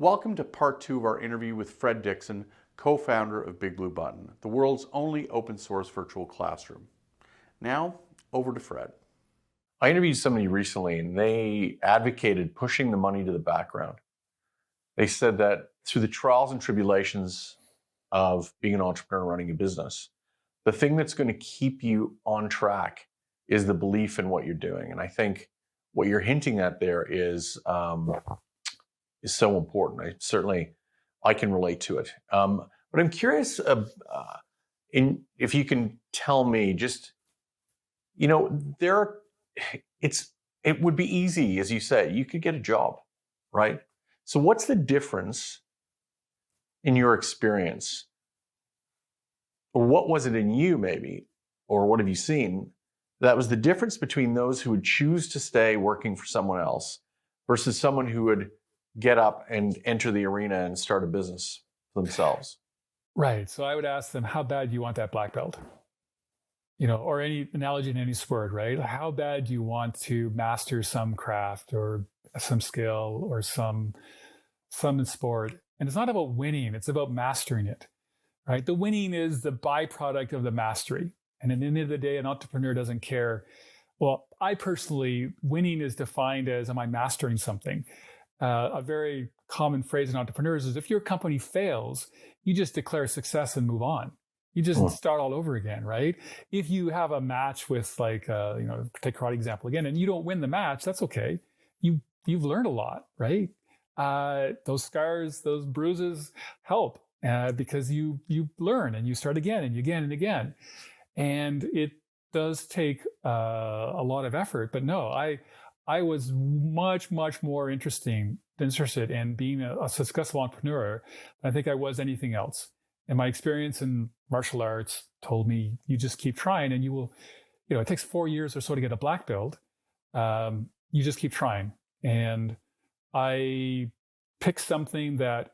Welcome to part 2 of our interview with Fred Dixon, co-founder of BigBlueButton, the world's only open source virtual classroom. Now, over to Fred. I interviewed somebody recently and they advocated pushing the money to the background. They said that through the trials and tribulations of being an entrepreneur running a business, the thing that's going to keep you on track is the belief in what you're doing. And I think what you're hinting at there is so important. I can relate to it. But I'm curious if you can tell me just, it would be easy, as you say, you could get a job, right? So what's the difference in your experience? Or what was it in you maybe, or what have you seen that was the difference between those who would choose to stay working for someone else versus someone who would get up and enter the arena and start a business for themselves? Right. So I would ask them, how bad do you want that black belt? Or any analogy in any sport, right? How bad do you want to master some craft or some skill or some sport? And it's not about winning, it's about mastering it, right? The winning is the byproduct of the mastery. And at the end of the day, an entrepreneur doesn't care. Well, I personally, winning is defined as, am I mastering something? A very common phrase in entrepreneurs is if your company fails, you just declare success and move on. You just start all over again, right? If you have a match with take karate example again, and you don't win the match, that's okay. You've learned a lot, right? Those scars, those bruises help because you learn and you start again and again and again. And it does take a lot of effort, but no, I was much, much more interested in being a successful entrepreneur than I think I was anything else. And my experience in martial arts told me, you just keep trying and you will, it takes 4 years or so to get a black belt. You just keep trying. And I picked something that,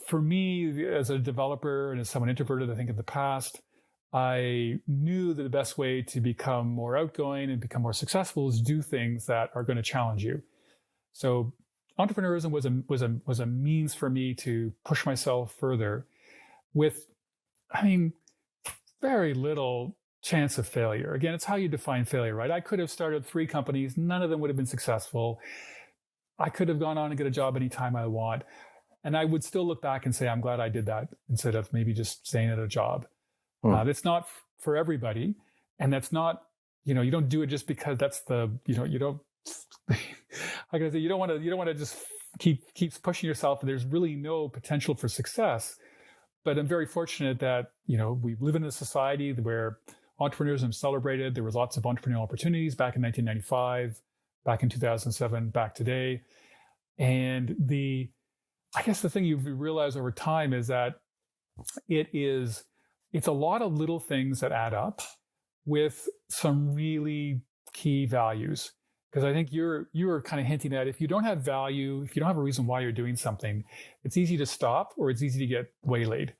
for me as a developer and as someone introverted, I think in the past, I knew that the best way to become more outgoing and become more successful is do things that are going to challenge you. So entrepreneurism was a means for me to push myself further with, very little chance of failure. Again, it's how you define failure, right? I could have started 3 companies. None of them would have been successful. I could have gone on and get a job anytime I want. And I would still look back and say, I'm glad I did that instead of maybe just staying at a job. That's not for everybody. And that's not, you don't do it just because that's you don't, like I say, you don't want to just keep pushing yourself. There's really no potential for success. But I'm very fortunate that, we live in a society where entrepreneurism is celebrated. There was lots of entrepreneurial opportunities back in 1995, back in 2007, back today. And I guess the thing you realize over time is that it's a lot of little things that add up with some really key values. Because I think you were kind of hinting at, if you don't have value, if you don't have a reason why you're doing something, it's easy to stop or it's easy to get waylaid.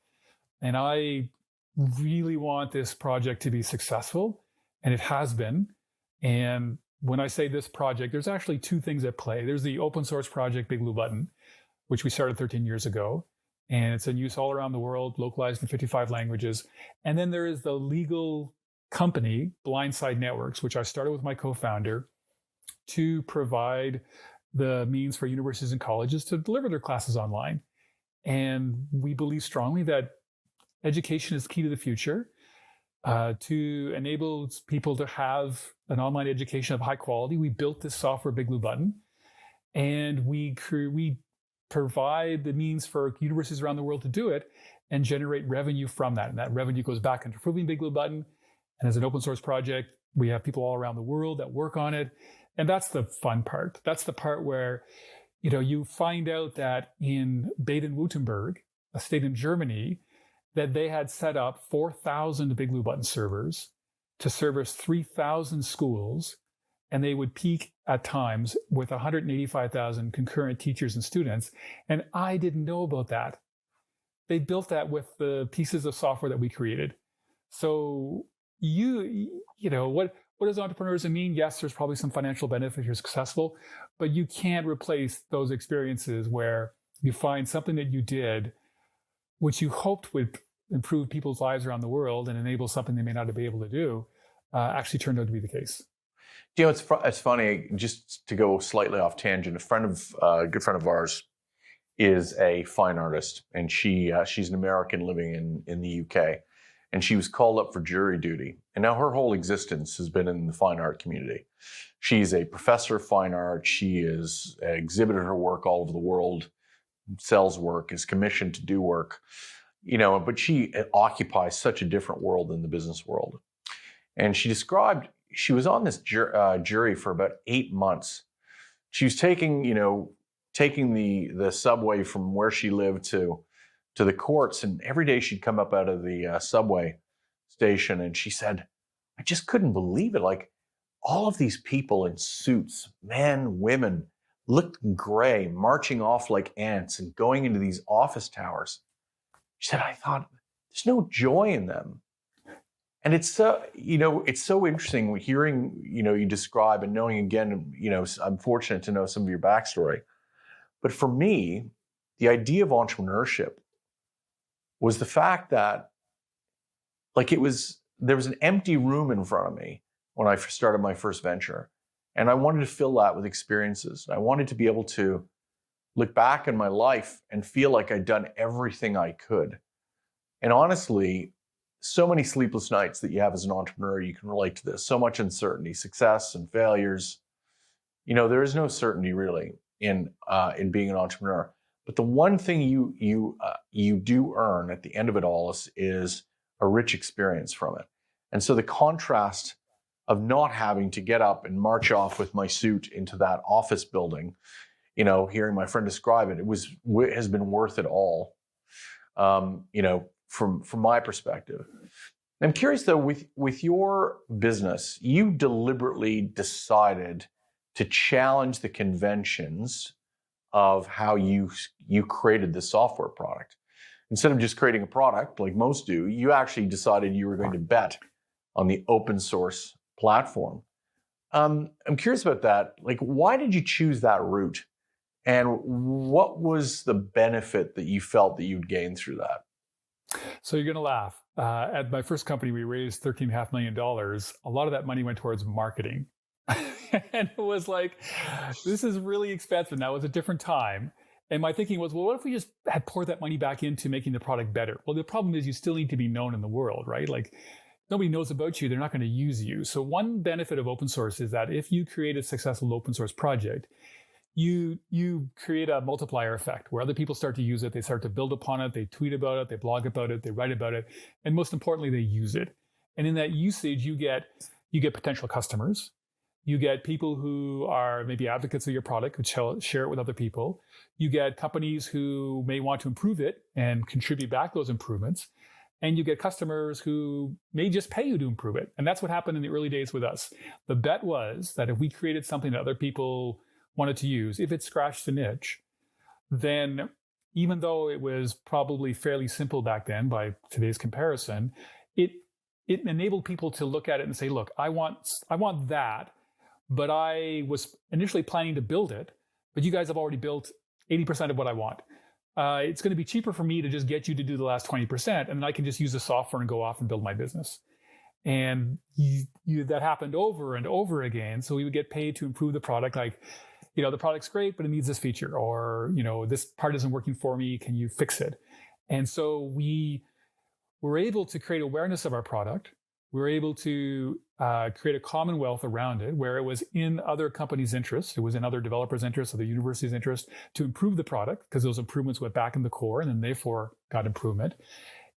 And I really want this project to be successful, and it has been. And when I say this project, there's actually 2 things at play. There's the open source project, BigBlueButton, which we started 13 years ago. And it's in use all around the world, localized in 55 languages. And then there is the legal company, Blindside Networks, which I started with my co-founder to provide the means for universities and colleges to deliver their classes online. And we believe strongly that education is key to the future, to enable people to have an online education of high quality. We built this software, BigBlueButton, and we provide the means for universities around the world to do it and generate revenue from that. And that revenue goes back into improving BigBlueButton. And as an open source project, we have people all around the world that work on it. And that's the fun part. That's the part where, you find out that in Baden-Württemberg, a state in Germany, that they had set up 4,000 BigBlueButton servers to service 3,000 schools. And they would peak at times with 185,000 concurrent teachers and students. And I didn't know about that. They built that with the pieces of software that we created. So what what does entrepreneurship mean? Yes, there's probably some financial benefit if you're successful, but you can't replace those experiences where you find something that you did, which you hoped would improve people's lives around the world and enable something they may not be able to do, actually turned out to be the case. You know, it's funny, just to go slightly off tangent, a good friend of ours is a fine artist, and she's an American living in the UK, and she was called up for jury duty. And now her whole existence has been in the fine art community. She's a professor of fine art. She has exhibited her work all over the world, sells work, is commissioned to do work, you know, but she occupies such a different world than the business world. And she described, she was on this jury for about 8 months. She was taking the subway from where she lived to the courts, and every day she'd come up out of the subway station, and she said, I just couldn't believe it. Like, all of these people in suits, men, women, looked gray, marching off like ants and going into these office towers. She said, I thought, there's no joy in them. And it's so interesting hearing, you describe and knowing again, I'm fortunate to know some of your backstory. But for me, the idea of entrepreneurship was the fact that, there was an empty room in front of me when I started my first venture. And I wanted to fill that with experiences. I wanted to be able to look back in my life and feel like I'd done everything I could. And honestly, so many sleepless nights that you have as an entrepreneur, you can relate to this. So much uncertainty, success and failures. There is no certainty really in being an entrepreneur. But the one thing you do earn at the end of it all is a rich experience from it. And so the contrast of not having to get up and march off with my suit into that office building, hearing my friend describe it, has been worth it all. From my perspective. I'm curious though, with your business, you deliberately decided to challenge the conventions of how you created the software product. Instead of just creating a product like most do, you actually decided you were going to bet on the open source platform. I'm curious about that. Like, why did you choose that route? And what was the benefit that you felt that you'd gain through that? So you're going to laugh. At my first company, we raised $13.5 million. A lot of that money went towards marketing. And it was like, this is really expensive. Now, it was a different time. And my thinking was, well, what if we just had poured that money back into making the product better? Well, the problem is you still need to be known in the world, right? Like, nobody knows about you. They're not going to use you. So one benefit of open source is that if you create a successful open source project, you create a multiplier effect where other people start to use it. They start to build upon it. They tweet about it. They blog about it. They write about it. And most importantly, they use it. And in that usage, you get potential customers. You get people who are maybe advocates of your product, who share it with other people. You get companies who may want to improve it and contribute back those improvements. And you get customers who may just pay you to improve it. And that's what happened in the early days with us. The bet was that if we created something that other people wanted to use, if it scratched a niche, then even though it was probably fairly simple back then by today's comparison, it enabled people to look at it and say, look, I want that, but I was initially planning to build it, but you guys have already built 80% of what I want. It's going to be cheaper for me to just get you to do the last 20%, and then I can just use the software and go off and build my business. And that happened over and over again. So we would get paid to improve the product, like, the product's great, but it needs this feature, or, this part isn't working for me. Can you fix it? And so we were able to create awareness of our product. We were able to create a commonwealth around it where it was in other companies' interest. It was in other developers' interest, other universities' interest to improve the product, because those improvements went back in the core and then therefore got improvement.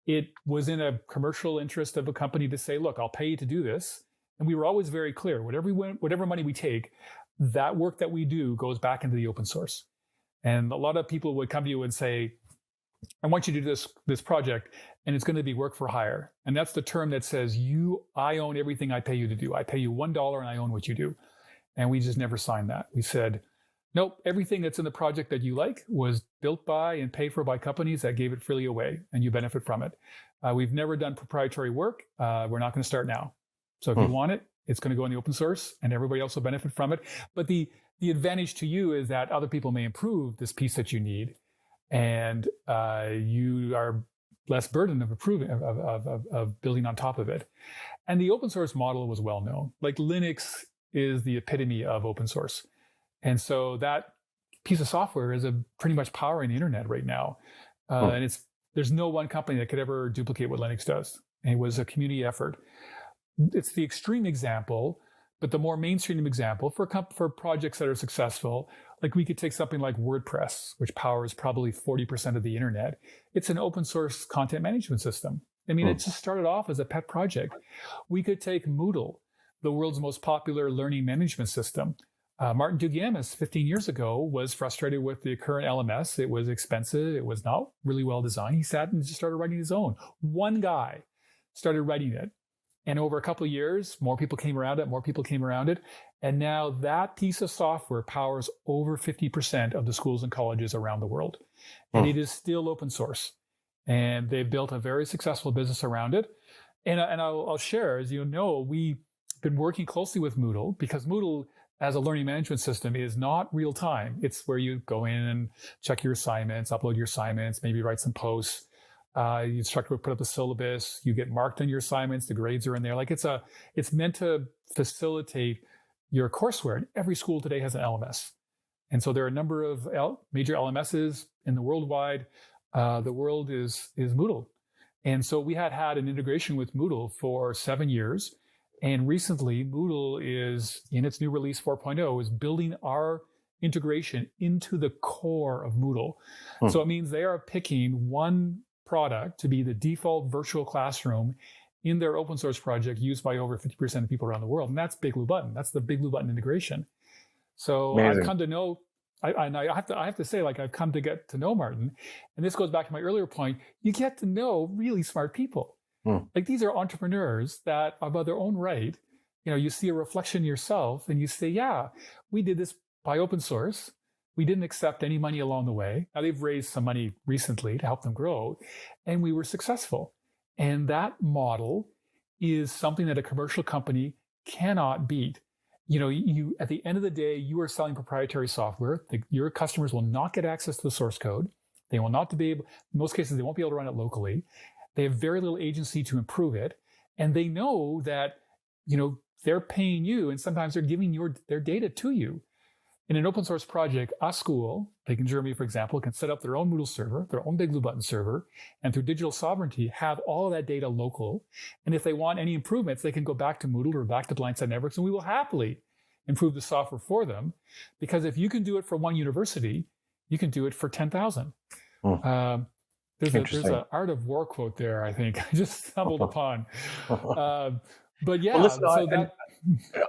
It was in a commercial interest of a company to say, look, I'll pay you to do this. And we were always very clear, whatever money we take, that work that we do goes back into the open source. And a lot of people would come to you and say, I want you to do this project, and it's going to be work for hire. And that's the term that says, I own everything I pay you to do. I pay you $1 and I own what you do. And we just never signed that. We said, nope, everything that's in the project that you like was built by and paid for by companies that gave it freely away, and you benefit from it. We've never done proprietary work. We're not going to start now. So if you want it, It's going to go in the open source, and everybody else will benefit from it. But the advantage to you is that other people may improve this piece that you need, and you are less burdened of improving of building on top of it. And the open source model was well known. Like Linux is the epitome of open source, and so that piece of software is pretty much powering the internet right now. And there's no one company that could ever duplicate what Linux does. And it was a community effort. It's the extreme example, but the more mainstream example for projects that are successful, like we could take something like WordPress, which powers probably 40% of the internet. It's an open source content management system. I mean, it just started off as a pet project. We could take Moodle, the world's most popular learning management system. Martin Duguamis 15 years ago was frustrated with the current LMS. It was expensive. It was not really well designed. He sat and just started writing his own. One guy started writing it. And over a couple of years, more people came around it. And now that piece of software powers over 50% of the schools and colleges around the world. And it is still open source. And they've built a very successful business around it. And I'll share, as you know, we've been working closely with Moodle, because Moodle as a learning management system is not real time. It's where you go in and check your assignments, upload your assignments, maybe write some posts. The instructor will put up the syllabus. You get marked on your assignments. The grades are in there. Like it's meant to facilitate your courseware. And every school today has an LMS. And so there are a number of major LMSs in the worldwide. The world is Moodle. And so we had an integration with Moodle for 7 years. And recently, Moodle is, in its new release 4.0, is building our integration into the core of Moodle. So it means they are picking one product to be the default virtual classroom in their open source project used by over 50% of people around the world. And that's BigBlueButton. That's the BigBlueButton integration. So Amazing. I've come to know, I have to say, like, I've come to get to know Martin. And this goes back to my earlier point. You get to know really smart people. Like, these are entrepreneurs that are by their own right. You know, you see a reflection yourself and you say, yeah, we did this by open source. We didn't accept any money along the way. Now they've raised some money recently to help them grow, and we were successful. And that model is something that a commercial company cannot beat. You know, you at the end of the day, you are selling proprietary software. Your customers will not get access to the source code. They will not be able, in most cases, they won't be able to run it locally. They have very little agency to improve it. And they know that, you know, they're paying you, and sometimes they're giving their data to you. In an open source project, a school, like in Germany, for example, can set up their own Moodle server, their own BigBlueButton server, and through digital sovereignty, have all of that data local. And if they want any improvements, they can go back to Moodle or back to Blindside Networks, and we will happily improve the software for them. Because if you can do it for one university, you can do it for 10,000. There's an Art of War quote there, I think, I just stumbled upon. But yeah, well, listen,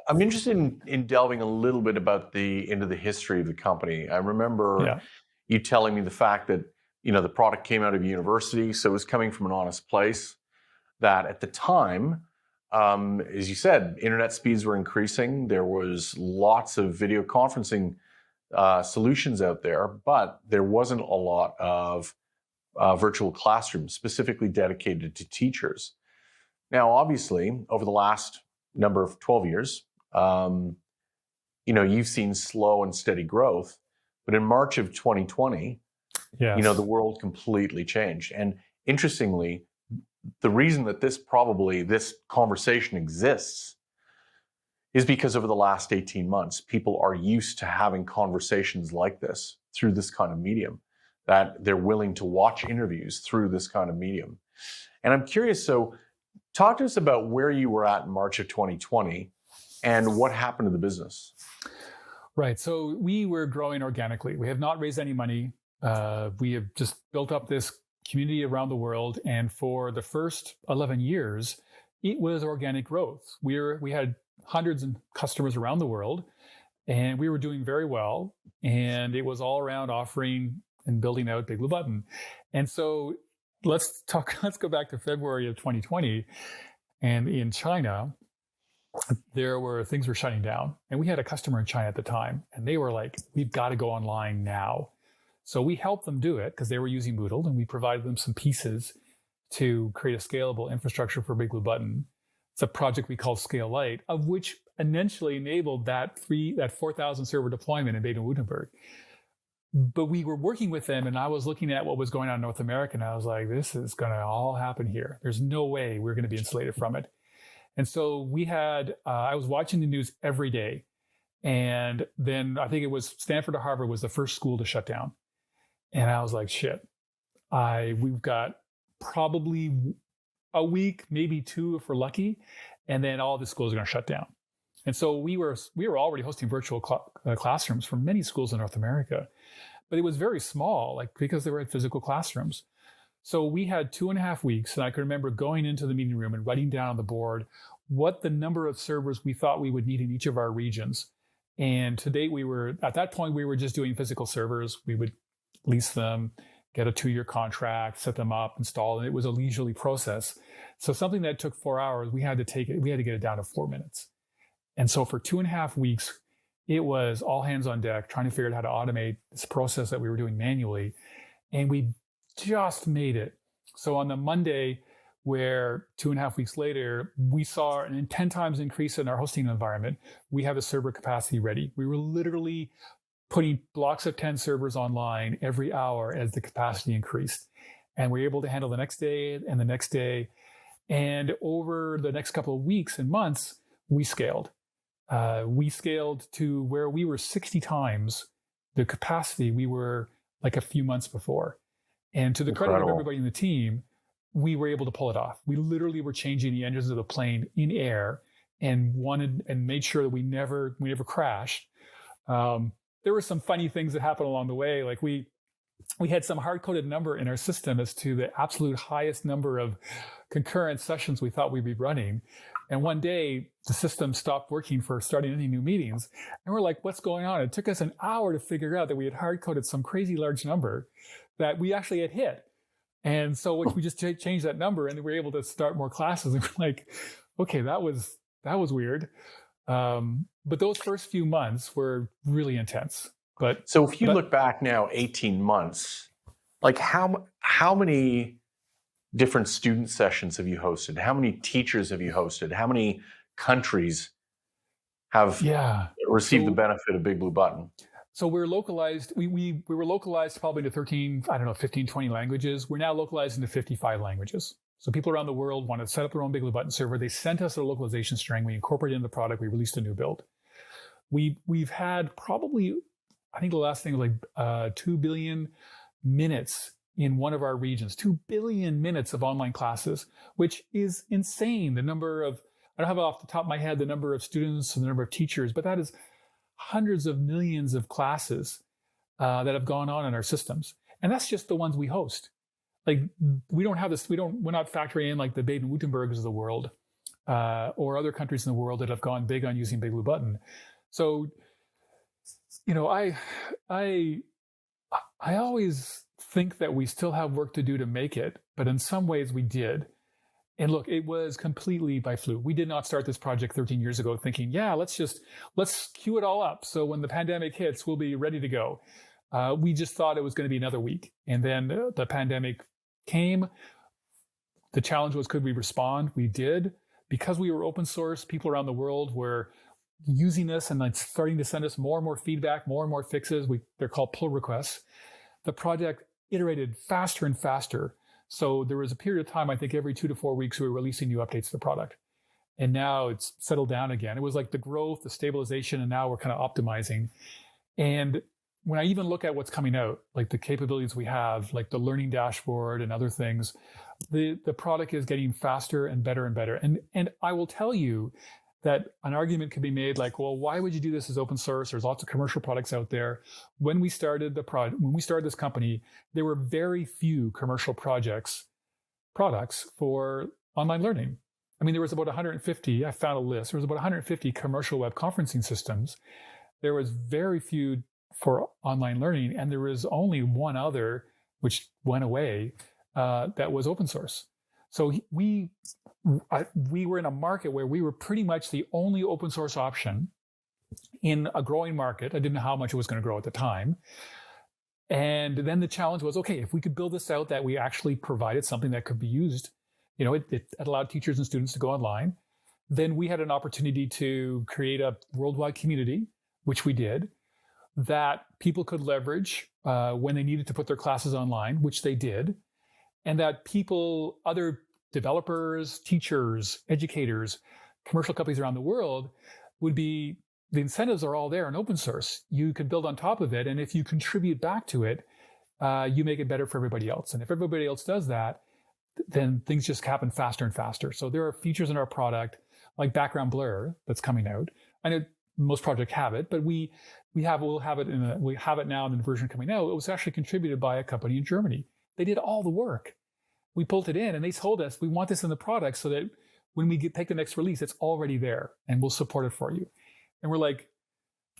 I'm interested in delving a little bit into the history of the company. I remember you telling me the fact that, you know, the product came out of university, so it was coming from an honest place. That at the time, as you said, internet speeds were increasing. There was lots of video conferencing solutions out there, but there wasn't a lot of virtual classrooms specifically dedicated to teachers. Now, obviously, over the last number of 12 years, you know, you've seen slow and steady growth. But in March of 2020, you know, the world completely changed. And interestingly, the reason that this conversation exists is because over the last 18 months, people are used to having conversations like this through this kind of medium, that they're willing to watch interviews through this kind of medium. And I'm curious, so talk to us about where you were at in March of 2020 and what happened to the business. Right. So we were growing organically. We have not raised any money. We have just built up this community around the world. And for the first 11 years, it was organic growth. We had hundreds of customers around the world, and we were doing very well. And it was all around offering and building out BigBlueButton. And so let's go back to February of 2020. And in China, things were shutting down. And we had a customer in China at the time, and they were like, we've got to go online now. So we helped them do it because they were using Moodle, and we provided them some pieces to create a scalable infrastructure for BigBlueButton. It's a project we call Scale Light, of which initially enabled that 4,000 server deployment in Baden-Württemberg. But we were working with them, and I was looking at what was going on in North America, and I was like, this is going to all happen here. There's no way we're going to be insulated from it. And so we had, I was watching the news every day. And then I think it was Stanford or Harvard was the first school to shut down. And I was like, shit, we've got probably a week, maybe two if we're lucky. And then all the schools are going to shut down. And so we were already hosting virtual classrooms for many schools in North America, but it was very small, like because they were at physical classrooms. So we had 2.5 weeks, and I can remember going into the meeting room and writing down on the board what the number of servers we thought we would need in each of our regions. And to date, at that point, we were just doing physical servers. We would lease them, get a 2-year contract, set them up, install, and it was a leisurely process. So something that took 4 hours, we had to get it down to 4 minutes. And so for 2.5 weeks, it was all hands on deck, trying to figure out how to automate this process that we were doing manually. And we just made it. So on the Monday, where 2.5 weeks later, we saw an 10 times increase in our hosting environment, we have a server capacity ready. We were literally putting blocks of 10 servers online every hour as the capacity increased. And we were able to handle the next day and the next day. And over the next couple of weeks and months, we scaled. We scaled to where we were 60 times the capacity we were like a few months before. And to the credit of everybody in the team, we were able to pull it off. We literally were changing the engines of the plane in air and made sure that we never crashed. There were some funny things that happened along the way. Like we had some hard-coded number in our system as to the absolute highest number of concurrent sessions we thought we'd be running. And one day, the system stopped working for starting any new meetings. And we're like, what's going on? It took us an hour to figure out that we had hard-coded some crazy large number that we actually had hit. And so we just changed that number, and we were able to start more classes. And we're like, okay, that was weird. But those first few months were really intense. So if you look back now 18 months, like how many different student sessions have you hosted? How many teachers have you hosted? How many countries have received the benefit of BigBlueButton? So we're localized. We were localized probably to 15, 20 languages. We're now localized into 55 languages. So people around the world want to set up their own BigBlueButton server. They sent us a localization string. We incorporated it in the product. We released a new build. We've had probably, I think the last thing was like 2 billion minutes in one of our regions, 2 billion minutes of online classes, which is insane. The number of, I don't have it off the top of my head, the number of students and the number of teachers, but that is hundreds of millions of classes that have gone on in our systems. And that's just the ones we host. Like we don't have this, we're not factoring in like the Baden-Württembergs of the world or other countries in the world that have gone big on using BigBlueButton. So, you know, I always think that we still have work to do to make it, but in some ways we did. And look, it was completely by fluke. We did not start this project 13 years ago thinking, let's queue it all up. So when the pandemic hits, we'll be ready to go. We just thought it was going to be another week. And then the pandemic came. The challenge was, could we respond? We did. Because we were open source, people around the world were using this and like starting to send us more and more feedback, more and more fixes. They're called pull requests. The project iterated faster and faster. So there was a period of time, I think every 2 to 4 weeks, we were releasing new updates to the product. And now it's settled down again. It was like the growth, the stabilization, and now we're kind of optimizing. And when I even look at what's coming out, like the capabilities we have, like the learning dashboard and other things, the product is getting faster and better and better. And I will tell you that an argument could be made like, well, why would you do this as open source? There's lots of commercial products out there. When we started this company, there were very few commercial products for online learning. I mean, there was about 150, I found a list, there was about 150 commercial web conferencing systems. There was very few for online learning, and there was only one other, which went away, that was open source. So we were in a market where we were pretty much the only open source option in a growing market. I didn't know how much it was going to grow at the time. And then the challenge was, okay, if we could build this out that we actually provided something that could be used, you know, it allowed teachers and students to go online. then we had an opportunity to create a worldwide community, which we did, that people could leverage when they needed to put their classes online, which they did, and that people, other developers, teachers, educators, commercial companies around the world would be, the incentives are all there in open source. You can build on top of it, and if you contribute back to it, you make it better for everybody else. And if everybody else does that, then things just happen faster and faster. So there are features in our product like background blur that's coming out. I know most projects have it, but we have it now in the version coming out. It was actually contributed by a company in Germany. They did all the work. We pulled it in, and they told us we want this in the product so that when we take the next release, it's already there, and we'll support it for you. And we're like,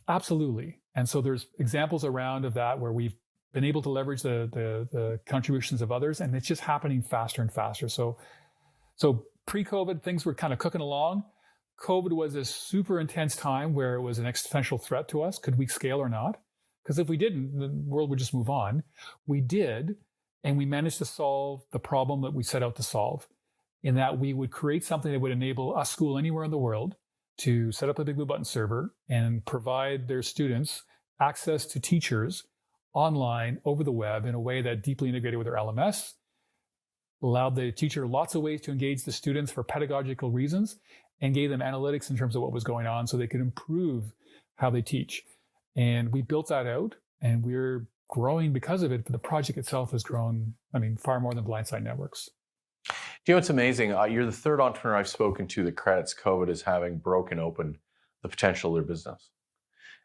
absolutely. And so there's examples around of that where we've been able to leverage the contributions of others, and it's just happening faster and faster. So pre-COVID, things were kind of cooking along. COVID was a super intense time where it was an existential threat to us. Could we scale or not? Because if we didn't, the world would just move on. We did, and we managed to solve the problem that we set out to solve, in that we would create something that would enable a school anywhere in the world to set up a BigBlueButton server and provide their students access to teachers online over the web in a way that deeply integrated with their LMS, allowed the teacher lots of ways to engage the students for pedagogical reasons, and gave them analytics in terms of what was going on so they could improve how they teach. And we built that out, and we're growing because of it, but the project itself has grown, far more than Blindside Networks. Do you know what's amazing? You're the third entrepreneur I've spoken to that credits COVID as having broken open the potential of their business.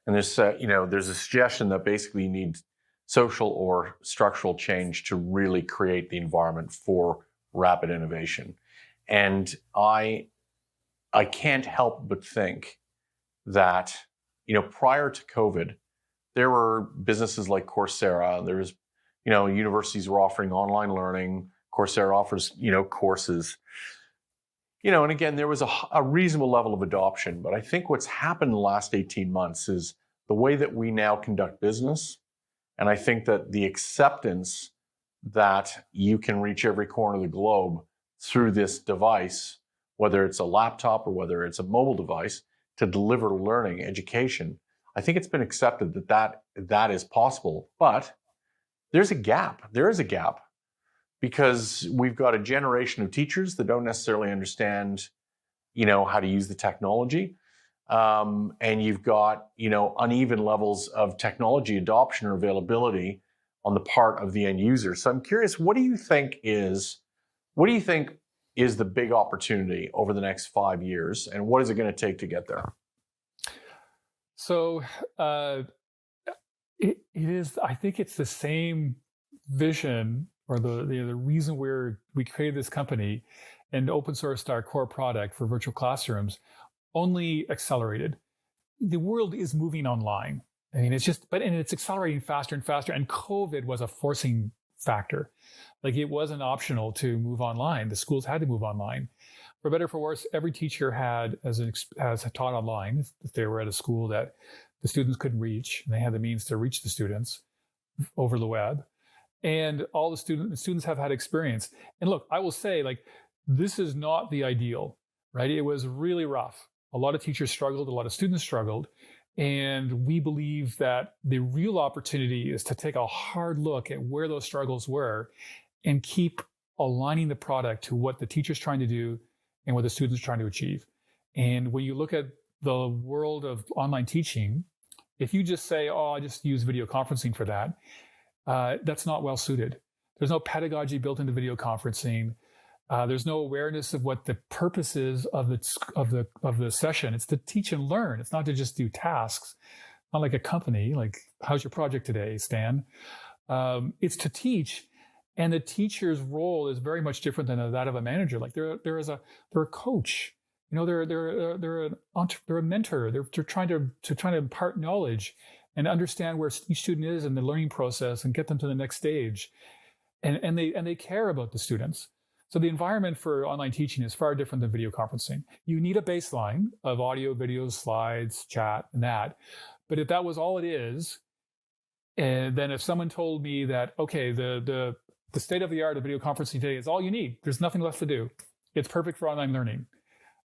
And there's a suggestion that basically you need social or structural change to really create the environment for rapid innovation. And I can't help but think that, prior to COVID, there were businesses like Coursera. There was, universities were offering online learning. Coursera offers, courses. And again, there was a reasonable level of adoption. But I think what's happened in the last 18 months is the way that we now conduct business. And I think that the acceptance that you can reach every corner of the globe through this device, whether it's a laptop or whether it's a mobile device, to deliver learning, education, I think it's been accepted that is possible. But there's a gap. There is a gap because we've got a generation of teachers that don't necessarily understand, how to use the technology. And you've got, uneven levels of technology adoption or availability on the part of the end user. So I'm curious, what do you think is the big opportunity over the next 5 years, and what is it going to take to get there? So it is. I think it's the same vision, or the reason we created this company and open sourced our core product for virtual classrooms, only accelerated. The world is moving online. It's accelerating faster and faster. And COVID was a forcing factor. Like, it wasn't optional to move online. The schools had to move online. For better or for worse, every teacher has taught online if they were at a school that the students couldn't reach, and they had the means to reach the students over the web. And all the students have had experience. And look, I will say, this is not the ideal, right? It was really rough. A lot of teachers struggled, a lot of students struggled. And we believe that the real opportunity is to take a hard look at where those struggles were and keep aligning the product to what the teacher's trying to do and what the student's trying to achieve. And when you look at the world of online teaching, if you just say, I just use video conferencing for that, that's not well suited. There's no pedagogy built into video conferencing. There's no awareness of what the purpose is of the session. It's to teach and learn. It's not to just do tasks. Not like a company, like, how's your project today, Stan? It's to teach, and the teacher's role is very much different than that of a manager. Like, they're a coach. They're a mentor. They're trying to impart knowledge and understand where each student is in the learning process and get them to the next stage. And they care about the students. So the environment for online teaching is far different than video conferencing. You need a baseline of audio, videos, slides, chat, and that. But if that was all it is, and then if someone told me that, okay, the state of the art of video conferencing today is all you need, there's nothing left to do, it's perfect for online learning,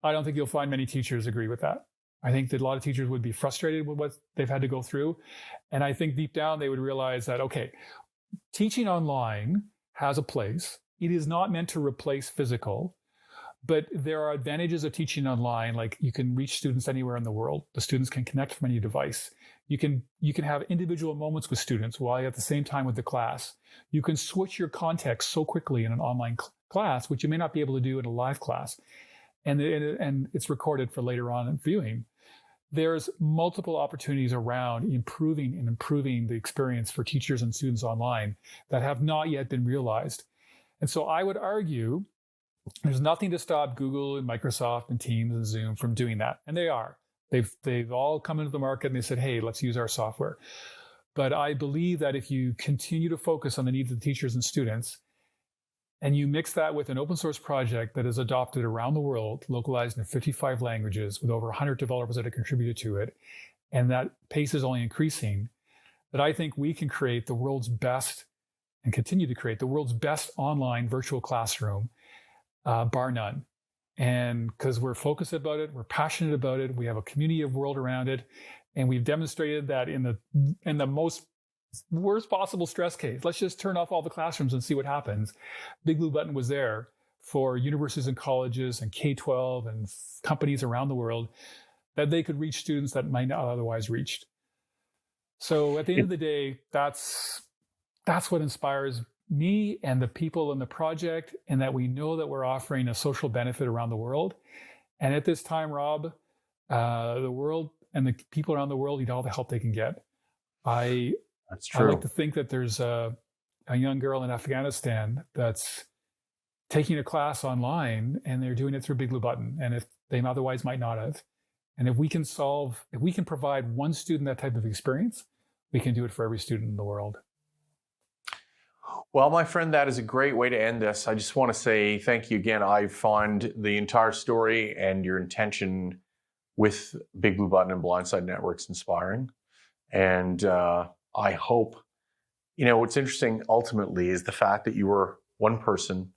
I don't think you'll find many teachers agree with that. I think that a lot of teachers would be frustrated with what they've had to go through. And I think deep down they would realize that, okay, teaching online has a place. It is not meant to replace physical, but there are advantages of teaching online. Like you can reach students anywhere in the world. The students can connect from any device. You can have individual moments with students while you're at the same time with the class. You can switch your context so quickly in an online class, which you may not be able to do in a live class. And it's recorded for later on viewing. There's multiple opportunities around improving the experience for teachers and students online that have not yet been realized. And so I would argue there's nothing to stop Google and Microsoft and Teams and Zoom from doing that. And they are. They've all come into the market and they said, hey, let's use our software. But I believe that if you continue to focus on the needs of the teachers and students, and you mix that with an open source project that is adopted around the world, localized in 55 languages with over 100 developers that have contributed to it, and that pace is only increasing, that I think we can create the world's best and continue to create the world's best online virtual classroom, bar none. And because we're focused about it, we're passionate about it, we have a community of world around it, and we've demonstrated that in the most worst possible stress case. Let's just turn off all the classrooms and see what happens. BigBlueButton was there for universities and colleges and K-12 and companies around the world that they could reach students that might not otherwise reached. So at the end of the day, that's what inspires me and the people in the project, and that we know that we're offering a social benefit around the world. And at this time, Rob, the world and the people around the world need all the help they can get. That's true. I like to think that there's a young girl in Afghanistan that's taking a class online, and they're doing it through BigBlueButton, and if they otherwise might not have. And if we can provide one student that type of experience, we can do it for every student in the world. Well, my friend, that is a great way to end this. I just want to say thank you again. I find the entire story and your intention with BigBlueButton and Blindside Networks inspiring. And I hope, what's interesting ultimately is the fact that you were one person,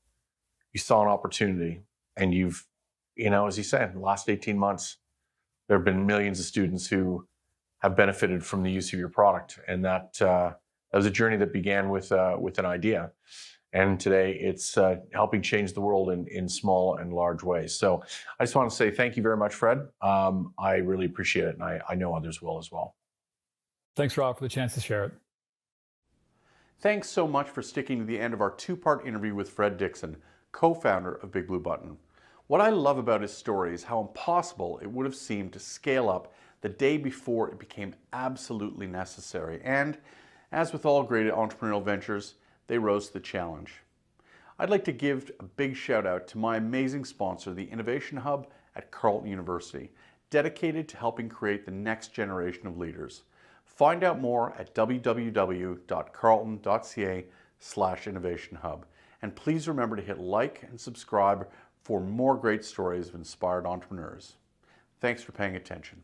you saw an opportunity, and you've, as you said, in the last 18 months, there have been millions of students who have benefited from the use of your product. And that was a journey that began with an idea. And today it's helping change the world in small and large ways. So I just want to say thank you very much, Fred. I really appreciate it. And I know others will as well. Thanks, Rob, for the chance to share it. Thanks so much for sticking to the end of our two-part interview with Fred Dixon, co-founder of BigBlueButton. What I love about his story is how impossible it would have seemed to scale up the day before it became absolutely necessary. And as with all great entrepreneurial ventures, they rose to the challenge. I'd like to give a big shout out to my amazing sponsor, the Innovation Hub at Carleton University, dedicated to helping create the next generation of leaders. Find out more at www.carleton.ca/innovationhub. And please remember to hit like and subscribe for more great stories of inspired entrepreneurs. Thanks for paying attention.